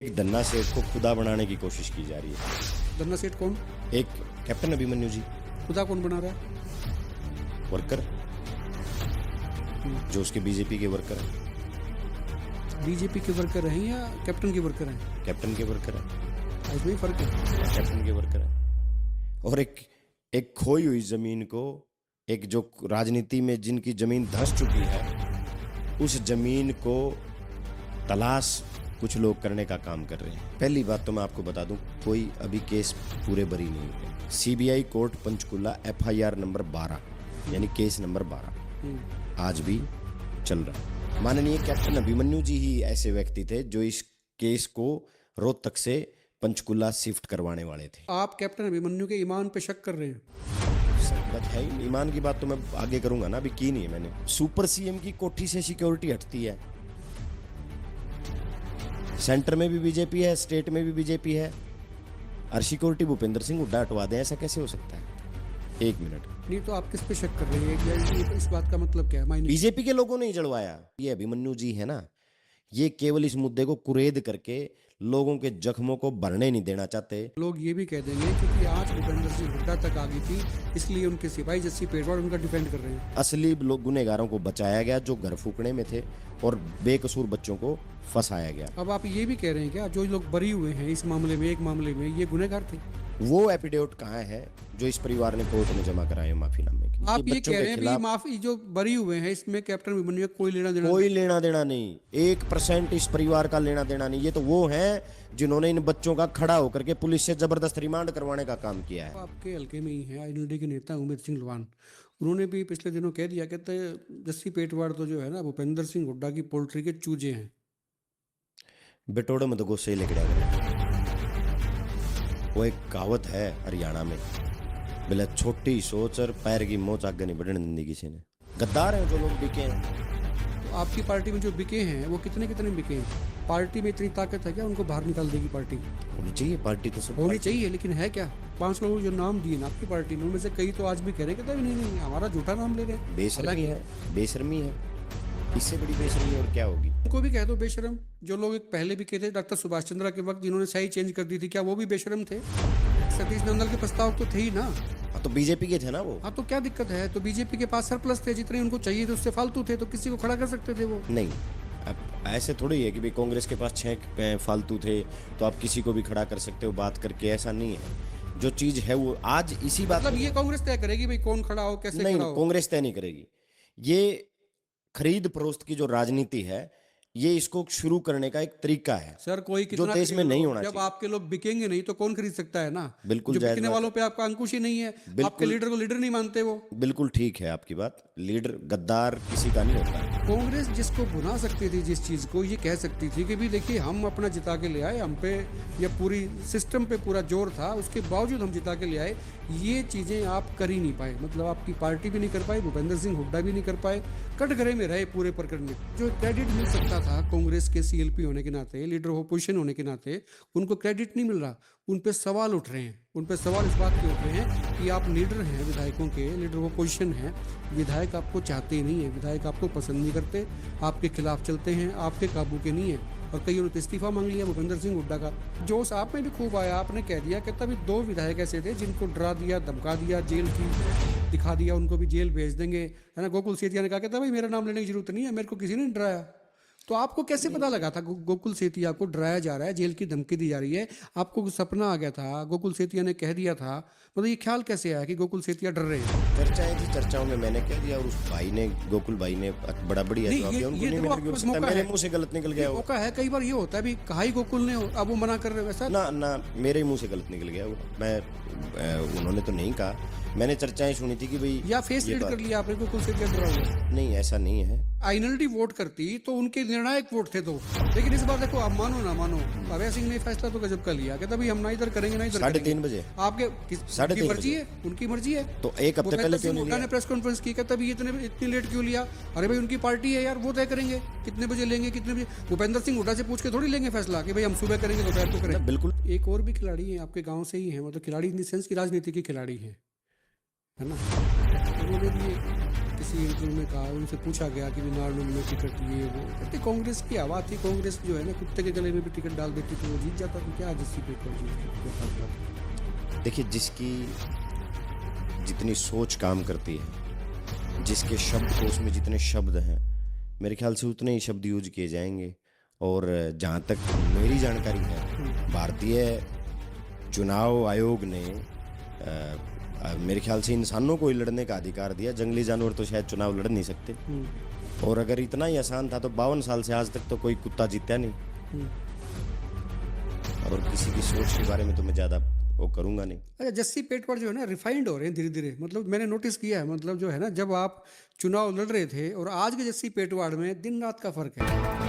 एक धन्ना सेठ को खुदा बनाने की कोशिश की जा रही है। धन्ना सेठ कौन? एक कैप्टन अभिमन्यु जी, खुदा कौन बना रहा है? वर्कर जो उसके बीजेपी के वर्कर हैं। बीजेपी के वर्कर हैं या कैप्टन के वर्कर हैं? कैप्टन के वर्कर हैं। इसमें ही फर्क है। कैप्टन के वर्कर हैं। और एक खोई हुई जमीन को, एक जो राजनीति में जिनकी जमीन धंस चुकी है, उस जमीन को तलाश कुछ लोग करने का काम कर रहे हैं। पहली बात तो मैं आपको बता दूं, कोई अभी केस पूरे बरी नहीं हुए। CBI court Panchkula FIR number 12 यानी केस नंबर 12 आज भी चल रहा है। माननीय कैप्टन अभिमन्यु जी ही ऐसे व्यक्ति थे जो इस केस को रोहतक से पंचकुला शिफ्ट करवाने वाले थे। आप कैप्टन अभिमन्यु के ईमान पे शक कर रहे हैं? बात है ही, ईमान की बात तो मैं आगे करूंगा ना, अभी की नहीं है मैंने। सुपर सीएम की कोठी से सिक्योरिटी हटती है, सेंटर में भी बीजेपी है, स्टेट में भी बीजेपी है, और सिक्योरिटी भूपेंद्र सिंह हुड्डा हटवा दें, ऐसा कैसे हो सकता है? एक मिनट, नहीं तो आप किस पे शक कर रहे हैं? इस बात का मतलब क्या है? बीजेपी के लोगों ने ही जड़वाया। ये अभिमन्यु जी है ना, ये केवल इस मुद्दे को कुरेद करके लोगों के जख्मों को भरने नहीं देना चाहते। लोग ये भी कह देंगे क्योंकि आज भूपेंद्र सिंह हुड्डा तक आ गई थी, इसलिए उनके सिपाही जस्सी पेटवाड़ उनका डिफेंड कर रहे हैं। असली लोग गुनहगारों को बचाया गया जो घर फूकने में थे, और बेकसूर बच्चों को फंसाया गया। अब आप ये भी कह रहे हैं क्या जो लोग बरी हुए हैं इस मामले में, एक मामले में, ये गुनहगार थे? वो एफिडेविट कहाँ है जो इस परिवार ने कोर्ट में जमा कराए माफीनामे की? आप ये कह रहे हैं कि माफी जो बरी हुए हैं इसमें कैप्टन अभिमन्यु का कोई लेना देना नहीं, 1% इस परिवार का लेना देना नहीं। ये तो वो हैं जिन्होंने इन बच्चों का खड़ा होकर के पुलिस से जबरदस्त रिमांड करवाने का काम किया है। आपके हल्के में ही है INLD के नेता उमेर सिंह लवान, उन्होंने भी पिछले दिनों कह दिया, कहते जस्सी पेटवाड़ तो जो है ना भूपेंद्र सिंह हुड्डा की पोल्ट्री के चूजे हैं। बेटोड़े में तो गुस्से लेके जाएगा। वो एक कहावत है हरियाणा में, बोले छोटी सोच और पैर की मोच आगे नहीं बढ़ने देती किसी ने। गद्दार हैं जो लोग बिके हैं। तो आपकी पार्टी में जो बिके हैं वो कितने कितने बिके हैं? पार्टी में इतनी ताकत है क्या उनको बाहर निकाल देगी? पार्टी होनी चाहिए, पार्टी तो सब होनी चाहिए, लेकिन है क्या? 5 लोगों जो नाम दिए ना आपकी पार्टी ने, उनमें से कई तो आज भी कह रहे हैं कि नहीं हमारा झूठा नाम ले रहे हैं। बेशर्मी है, बेशर्मी है, इससे बड़ी बेशर्मी और क्या होगी? उनको भी कह दो बेशरम। जो लोग एक पहले भी कहते डॉक्टर सुभाष चंद्रा के वक्त जिन्होंने सही चेंज कर दी थी, क्या वो भी बेशरम थे? सतीश नंदल के प्रस्ताव तो थे ही ना। हाँ तो बीजेपी के थे ना वो। हाँ तो क्या दिक्कत है? तो बीजेपी के पास सरप्लस थे, जितने उनको चाहिए थे उससे फालतू थे, तो किसी को खड़ा कर सकते थे वो। नहीं, अब ऐसे थोड़ी है कि भाई कांग्रेस के पास 6 फालतू थे तो आप किसी को भी खड़ा कर सकते हो बात करके, ऐसा नहीं है। जो चीज है वो आज इसी बात, मतलब ये कांग्रेस तय करेगी भाई कौन खड़ा हो, कैसे नहीं, खड़ा हो? कांग्रेस तय नहीं करेगी। ये खरीद फरोख्त की जो राजनीति है, ये इसको शुरू करने का एक तरीका है सर। कोई जो देश में नहीं होना जब चाहिए। आपके लोग बिकेंगे नहीं तो कौन खरीद सकता है ना? बिल्कुल जो जायज बिकने बात। वालों पे आपका अंकुश ही नहीं है, आपके लीडर को लीडर नहीं मानते वो। बिल्कुल ठीक है आपकी बात, लीडर गद्दार किसी का नहीं होता है। कांग्रेस जिसको बुना सकती थी, जिस चीज को ये कह सकती थी कि भी देखिए हम अपना जिता के ले आए, हम पे या पूरी सिस्टम पे पूरा जोर था, उसके बावजूद हम जिता के ले आए, ये चीजें आप कर ही नहीं पाए। मतलब आपकी पार्टी भी नहीं कर पाई, भूपेंद्र सिंह हुड्डा भी नहीं कर पाए, कटघरे में रहे पूरे प्रकरण में। जो क्रेडिट मिल सकता था कांग्रेस के CLP होने के नाते, लीडर ऑफ अपोजिशन होने के नाते, उनको क्रेडिट नहीं मिल रहा। उन पे सवाल उठ रहे हैं, उन पे सवाल इस बात के उठ रहे हैं कि आप लीडर हैं, विधायकों के लीडर ऑफ अपोजिशन हैं, विधायक आपको चाहते ही नहीं है, विधायक आपको पसंद नहीं करते, आपके खिलाफ चलते हैं, आपके काबू के नहीं है। और कई उन्होंने इस्तीफा मांग लिया भूपेंद्र सिंह हुड्डा का। जोश आप में भी खूब आया, आपने कह दिया कि तभी 2 विधायक ऐसे थे जिनको डरा दिया, धमका दिया, जेल की दिखा दिया, उनको भी जेल भेज देंगे, है ना। गोकुल सेतिया ने कहा था भाई मेरा नाम लेने की जरूरत नहीं है, मेरे को किसी ने डराया। तो आपको कैसे पता लगा था गोकुल सेतिया को डराया जा रहा है, जेल की धमकी दी जा रही है? आपको सपना आ गया था, गोकुल सेतिया ने कह दिया था, मतलब ये ख्याल कैसे आया कि गोकुल सेतिया डर रहे हैं? चर्चाएं थी, चर्चाओं में मैंने कह दिया और उस भाई ने, गोकुल भाई ने बड़ा बढ़िया जवाब दिया। उनको नहीं मिल सकता, मेरे मुंह से गलत निकल गया। मौका है, कई बार ये होता है भी कहा ही गोकुल ने, अब वो मना कर रहे वैसा ना मेरे मुंह से गलत निकल गया। मैं उन्होंने तो नहीं कहा, मैंने चर्चाएं सुनी थी कि भाई या फेस रीड कर लिया आपने गोकुल सेतिया डरा हुआ। नहीं, ऐसा नहीं है। INLD वोट करती तो उनके निर्णायक वोट थे तो, लेकिन इस बार देखो आप मानो ना मानो, अभय सिंह ने फैसला तो गजब का लिया, कहता भाई हम ना इधर करेंगे ना इधर। 3:30 बजे आपके 3:30 मर्जी है, उनकी मर्जी है। तो एक हफ्ते पहले क्यों नहीं लिया? ने प्रेस कॉन्फ्रेंस की, कहता भी इतनी लेट क्यों लिया? अरे भाई उनकी पार्टी है यार, वो तय करेंगे कितने बजे लेंगे, कितने बजे। भूपेंद्र सिंह हुड्डा से पूछ के थोड़ी लेंगे फैसला कि भाई हम सुबह करेंगे दोपहर को करेंगे। बिल्कुल। एक और भी खिलाड़ी है आपके गाँव से ही है, मतलब खिलाड़ी इन द सेंस की राजनीति की खिलाड़ी है ना। उन्होंने भी किसी इंटरव्यू में कहा, उनसे पूछा गया कि नारनौल में टिकट ये वो, कहते कांग्रेस की हवा थी, कांग्रेस जो है ना कुत्ते के गले में भी टिकट डाल देती तो वो जीत जाता, तो क्या जस्सी पेटवाल जीत। देखिए, जिसकी जितनी सोच काम करती है, जिसके शब्दकोश में जितने शब्द हैं, मेरे ख्याल से उतने ही शब्द यूज किए जाएंगे। और जहाँ तक मेरी जानकारी है, भारतीय चुनाव आयोग ने मेरे ख्याल से इंसानों को ही लड़ने का अधिकार दिया, जंगली जानवर तो शायद चुनाव लड़ नहीं सकते। और अगर इतना ही आसान था तो 52 साल से आज तक तो कोई कुत्ता जीता नहीं। और किसी की सोच के बारे में तो मैं ज़्यादा वो करूँगा नहीं। अच्छा, जस्सी पेटवाल जो है ना रिफाइंड हो रहे हैं धीरे धीरे, मतलब मैंने नोटिस किया है, मतलब जो है ना जब आप चुनाव लड़ रहे थे और आज के जस्सी पेटवाल में दिन रात का फर्क है।